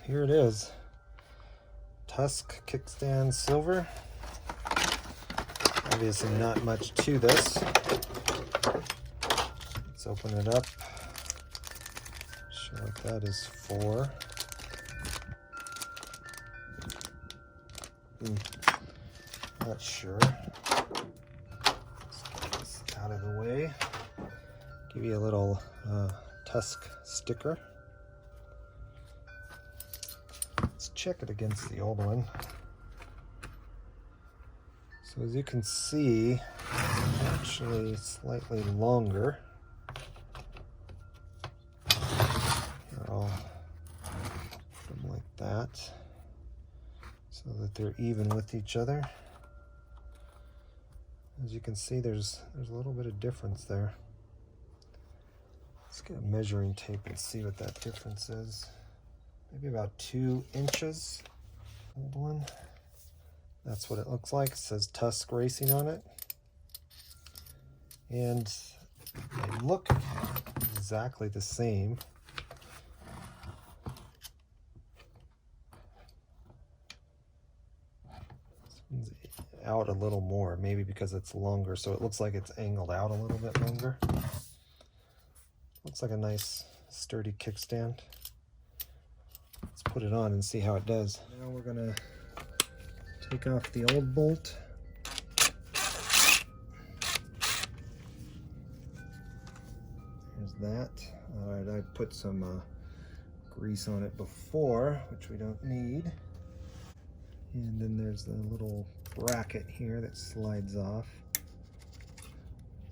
here it is. Tusk Kickstand Silver. Obviously not much to this. Let's open it up. Show what that is for. Not sure. Let's get this out of the way. Give you a little Tusk sticker. Let's check it against the old one. So as you can see, it's actually slightly longer. Here, I'll put them like that so that they're even with each other. As you can see, there's a little bit of difference there. Let's get a measuring tape and see what that difference is. Maybe about 2 inches. Old one. That's what it looks like. It says Tusk Racing on it. And they look exactly the same. This one's out a little more, maybe because it's longer, so it looks like it's angled out a little bit longer. Looks like a nice sturdy kickstand. Let's put it on and see how it does. Now we're gonna take off the old bolt. There's that. Alright, I put some grease on it before, which we don't need. And then there's the little bracket here that slides off.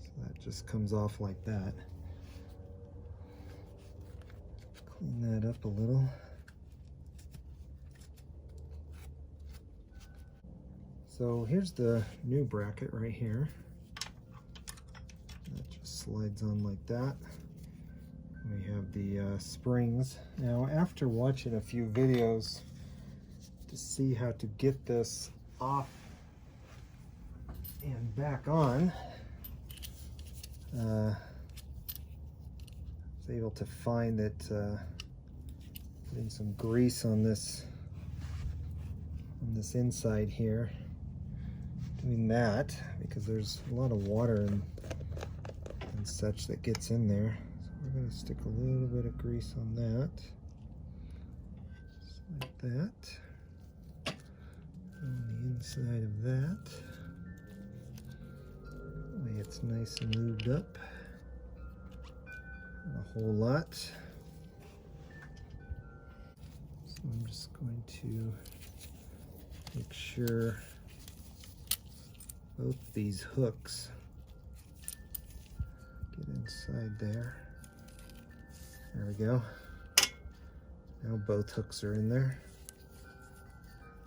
So that just comes off like that. Clean that up a little. So here's the new bracket right here. That just slides on like that. We have the springs. Now, after watching a few videos to see how to get this off and back on, I was able to find that putting some grease on this inside here, doing that, because there's a lot of water and such that gets in there. So we're going to stick a little bit of grease on that, just like that, on the inside of that. That way it's nice and lubed up. Not a whole lot. So I'm just going to make sure both these hooks get inside there. There we go. Now both hooks are in there.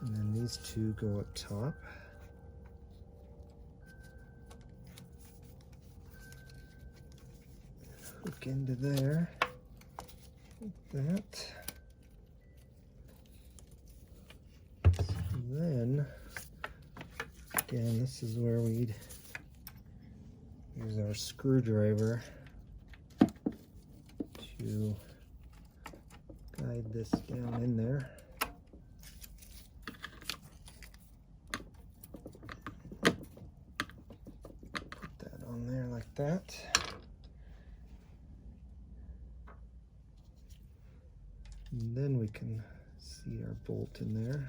And then these two go up top. Hook into there, like that. And then, again, this is where we'd use our screwdriver to guide this down in there. Put that on there like that. And then we can see our bolt in there.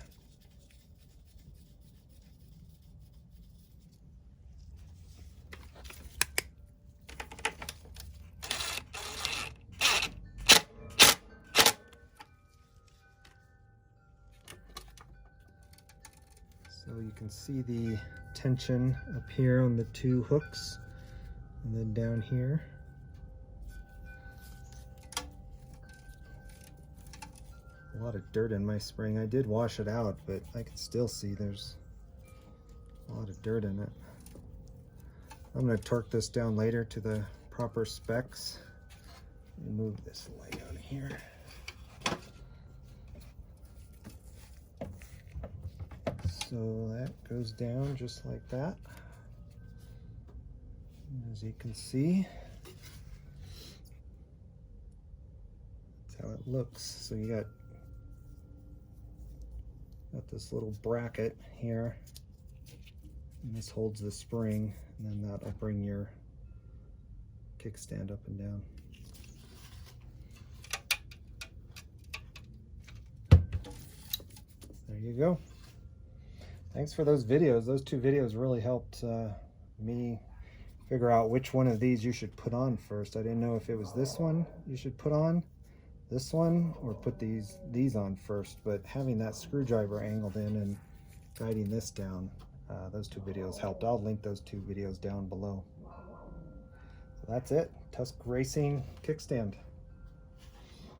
So you can see the tension up here on the two hooks, and then down here. A lot of dirt in my spring. I did wash it out, but I can still see there's a lot of dirt in it. I'm going to torque this down later to the proper specs. Let me move this light out of here. So that goes down just like that. And as you can see, that's how it looks. So you got Got this little bracket here, and this holds the spring, and then that'll bring your kickstand up and down. There you go. Thanks for those videos. Those two videos really helped me figure out which one of these you should put on first. I didn't know if it was this one you should put on, this one, or put these on first, but having that screwdriver angled in and guiding this down, those two videos helped. I'll link those two videos down below. So that's it. Tusk Racing kickstand.